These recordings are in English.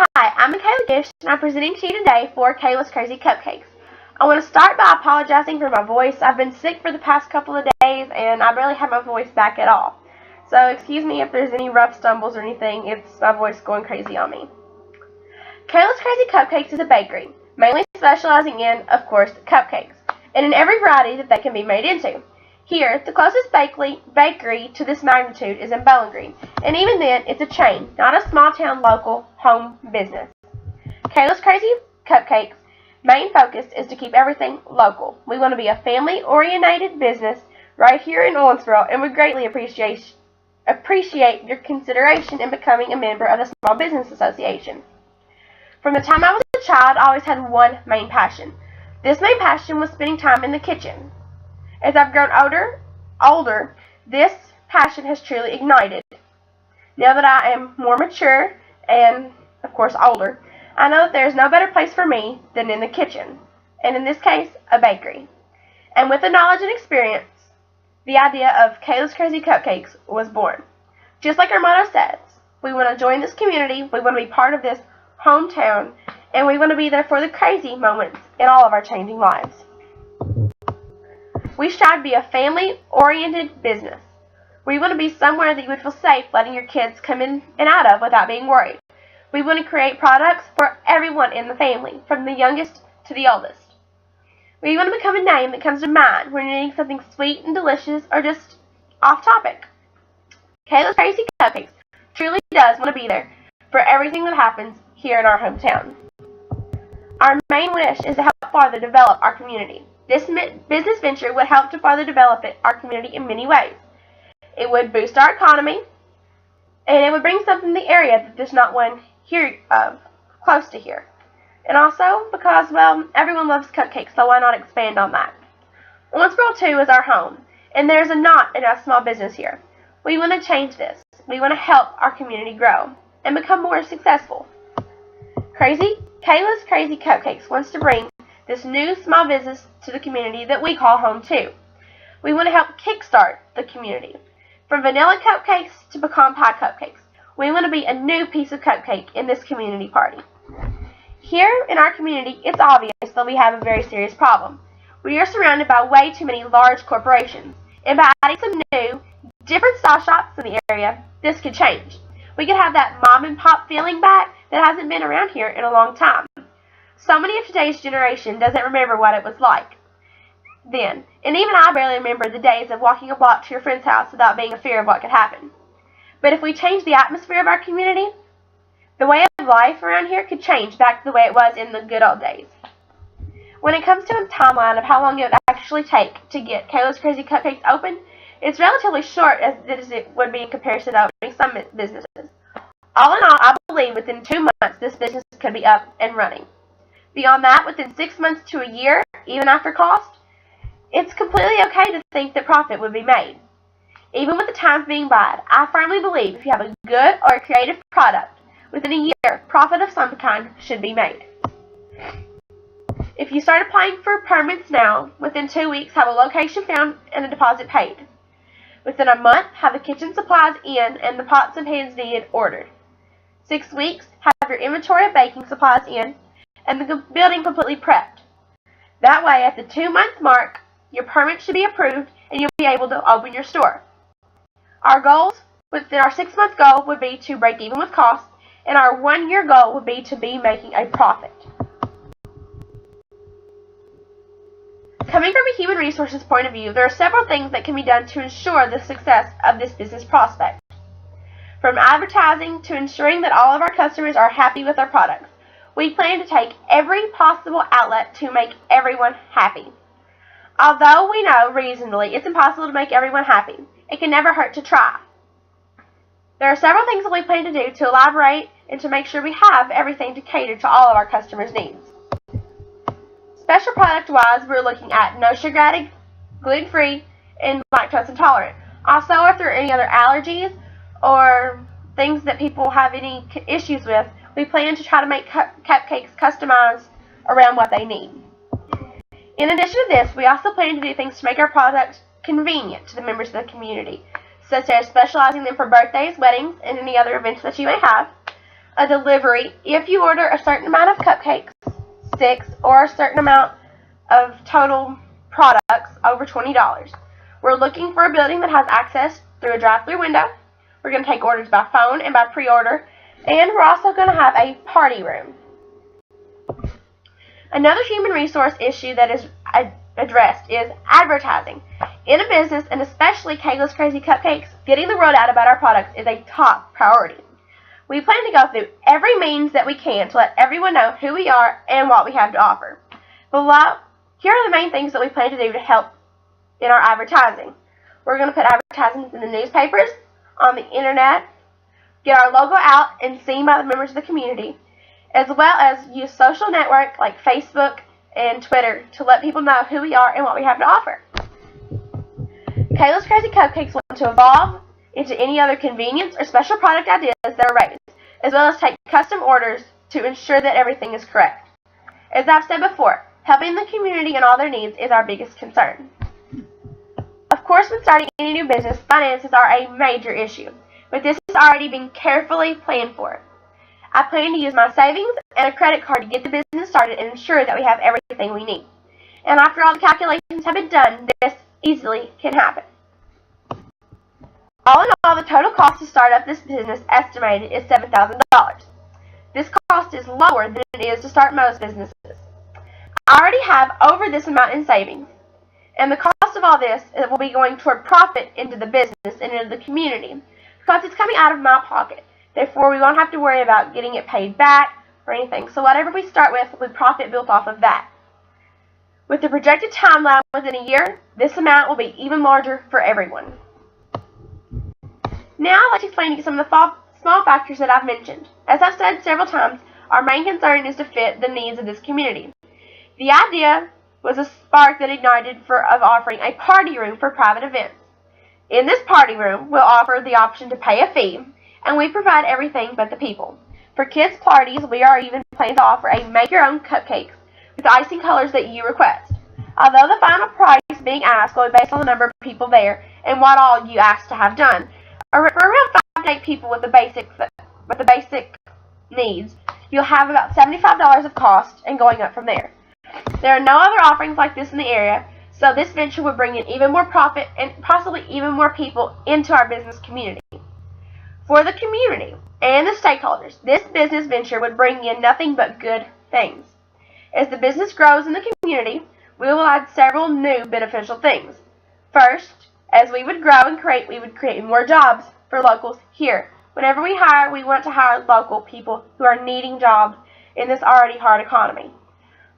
Hi, I'm Michaela Gish, and I'm presenting to you today for Kayla's Crazy Cupcakes. I want to start by apologizing for my voice. I've been sick for the past couple of days, and I barely have my voice back at all. So excuse me if there's any rough stumbles or anything. It's my voice going crazy on me. Kayla's Crazy Cupcakes is a bakery, mainly specializing in, of course, cupcakes, and in every variety that they can be made into. Here, the closest bakery to this magnitude is in Bowling Green, and even then, it's a chain, not a small-town local home business. Kayla's Crazy Cupcakes' main focus is to keep everything local. We want to be a family-oriented business right here in Owensboro, and we greatly appreciate your consideration in becoming a member of the Small Business Association. From the time I was a child, I always had one main passion. This main passion was spending time in the kitchen. As I've grown older, this passion has truly ignited. Now that I am more mature and, of course, older, I know that there is no better place for me than in the kitchen, and in this case, a bakery. And with the knowledge and experience, the idea of Kayla's Crazy Cupcakes was born. Just like our motto says, we want to join this community, we want to be part of this hometown, and we want to be there for the crazy moments in all of our changing lives. We strive to be a family-oriented business. We want to be somewhere that you would feel safe letting your kids come in and out of without being worried. We want to create products for everyone in the family, from the youngest to the oldest. We want to become a name that comes to mind when you're eating something sweet and delicious or just off topic. Kayla's Crazy Cupcakes truly does want to be there for everything that happens here in our hometown. Our main wish is to help further develop our community. This business venture would help to further develop our community in many ways. It would boost our economy, and it would bring something to the area that there's not one here close to here. And also because, well, everyone loves cupcakes, so why not expand on that? Owensboro, too, is our home, and there's not enough small business here. We want to change this. We want to help our community grow and become more successful. Kayla's Crazy Cupcakes wants to bring this new small business to the community that we call home too. We want to help kickstart the community. From vanilla cupcakes to pecan pie cupcakes, we want to be a new piece of cupcake in this community party. Here in our community, it's obvious that we have a very serious problem. We are surrounded by way too many large corporations, and by adding some new, different style shops in the area, this could change. We could have that mom and pop feeling back that hasn't been around here in a long time. So many of today's generation doesn't remember what it was like then, and even I barely remember the days of walking a block to your friend's house without being in fear of what could happen. But if we change the atmosphere of our community, the way of life around here could change back to the way it was in the good old days. When it comes to a timeline of how long it would actually take to get Kayla's Crazy Cupcakes open, it's relatively short as it would be in comparison to opening some businesses. All in all, I believe within 2 months this business could be up and running. Beyond that, within 6 months to a year, even after cost, it's completely okay to think that profit would be made. Even with the times being bad, I firmly believe if you have a good or a creative product, within a year, profit of some kind should be made. If you start applying for permits now, within 2 weeks, have a location found and a deposit paid. Within a month, have the kitchen supplies in and the pots and pans needed ordered. 6 weeks, have your inventory of baking supplies in and the building completely prepped. That way, at the 2-month mark, your permit should be approved and you'll be able to open your store. Our 6-month goal would be to break even with costs, and our 1-year goal would be to be making a profit. Coming from a human resources point of view, there are several things that can be done to ensure the success of this business prospect. From advertising to ensuring that all of our customers are happy with our products, we plan to take every possible outlet to make everyone happy. Although we know reasonably it's impossible to make everyone happy, it can never hurt to try. There are several things that we plan to do to elaborate and to make sure we have everything to cater to all of our customers' needs. Special product-wise, we're looking at no sugar added, gluten-free, and lactose intolerant. Also, if there are any other allergies or things that people have any issues with, we plan to try to make cupcakes customized around what they need. In addition to this, we also plan to do things to make our products convenient to the members of the community, such as specializing them for birthdays, weddings, and any other events that you may have. a delivery if you order a certain amount of cupcakes, sticks, or a certain amount of total products over $20. We're looking for a building that has access through a drive-through window. We're going to take orders by phone and by pre-order, and we're also going to have a party room. Another human resource issue that is addressed is advertising. In a business, and especially Kayla's Crazy Cupcakes, getting the word out about our products is a top priority. We plan to go through every means that we can to let everyone know who we are and what we have to offer. Below, here are the main things that we plan to do to help in our advertising. We're going to put advertisements in the newspapers, on the internet, get our logo out and seen by the members of the community, as well as use social networks like Facebook and Twitter to let people know who we are and what we have to offer. Kayla's Crazy Cupcakes want to evolve into any other convenience or special product ideas that are raised, as well as take custom orders to ensure that everything is correct. As I've said before, helping the community and all their needs is our biggest concern. Of course, when starting any new business, finances are a major issue, but this is already being carefully planned for. I plan to use my savings and a credit card to get the business started and ensure that we have everything we need. And after all the calculations have been done, this easily can happen. All in all, the total cost to start up this business estimated is $7,000. This cost is lower than it is to start most businesses. I already have over this amount in savings, and the cost of all this will be going toward profit into the business and into the community because it's coming out of my pocket. Therefore, we won't have to worry about getting it paid back or anything. So whatever we start with profit built off of that. With the projected timeline within a year, this amount will be even larger for everyone. Now I'd like to explain to you some of the small factors that I've mentioned. As I've said several times, our main concern is to fit the needs of this community. The idea was a spark that ignited of offering a party room for private events. In this party room, we'll offer the option to pay a fee, and we provide everything but the people. For kids' parties, we are even planning to offer a make-your-own cupcakes with icing colors that you request. Although the final price being asked will be based on the number of people there and what all you ask to have done, for around 5 to 8 people with the basic needs, you'll have about $75 of cost and going up from there. There are no other offerings like this in the area, so this venture would bring in even more profit and possibly even more people into our business community. For the community and the stakeholders, this business venture would bring in nothing but good things. As the business grows in the community, we will add several new beneficial things. First, as we would grow and create, we would create more jobs for locals here. Whenever we hire, we want to hire local people who are needing jobs in this already hard economy.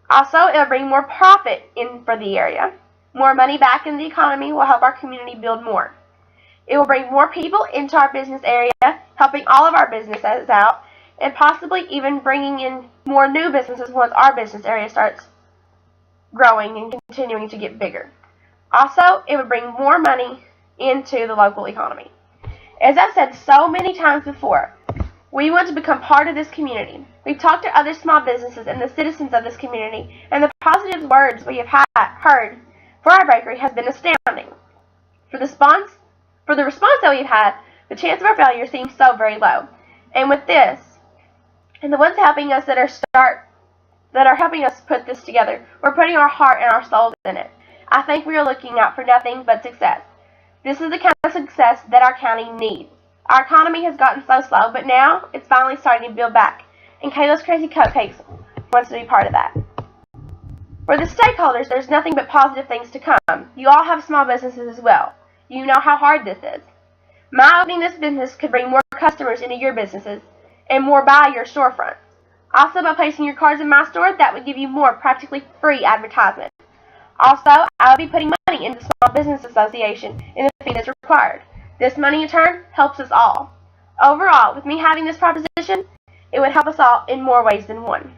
Also, it will bring more profit in for the area. More money back in the economy will help our community build more. It will bring more people into our business area, helping all of our businesses out, and possibly even bringing in more new businesses once our business area starts growing and continuing to get bigger. Also, it would bring more money into the local economy. As I've said so many times before, we want to become part of this community. We've talked to other small businesses and the citizens of this community, and the positive words we have heard for our bakery has been astounding. For the response that we've had, the chance of our failure seems so very low. And with this, and the ones helping us that are helping us put this together, we're putting our heart and our souls in it. I think we are looking out for nothing but success. This is the kind of success that our county needs. Our economy has gotten so slow, but now it's finally starting to build back. And Kayla's Crazy Cupcakes wants to be part of that. For the stakeholders, there's nothing but positive things to come. You all have small businesses as well. You know how hard this is. My opening this business could bring more customers into your businesses and more by your storefront. Also, by placing your cards in my store, that would give you more practically free advertisement. Also, I will be putting money into the Small Business Association in the fee that's required. This money in turn helps us all. Overall, with me having this proposition, it would help us all in more ways than one.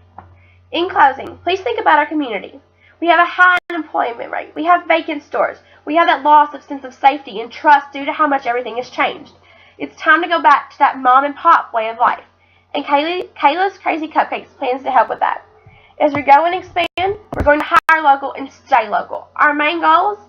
In closing, please think about our community. We have a high unemployment rate. We have vacant stores. We have that loss of sense of safety and trust due to how much everything has changed. It's time to go back to that mom and pop way of life. And Kayla's Crazy Cupcakes plans to help with that. As we go and expand, we're going to hire local and stay local. Our main goals,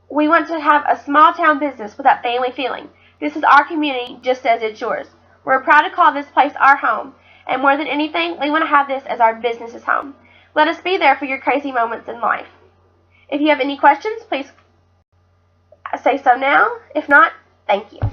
we want to have a small town business with that family feeling. This is our community just as it's yours. We're proud to call this place our home, and more than anything, we want to have this as our business's home. Let us be there for your crazy moments in life. If you have any questions, please say so now. If not, thank you.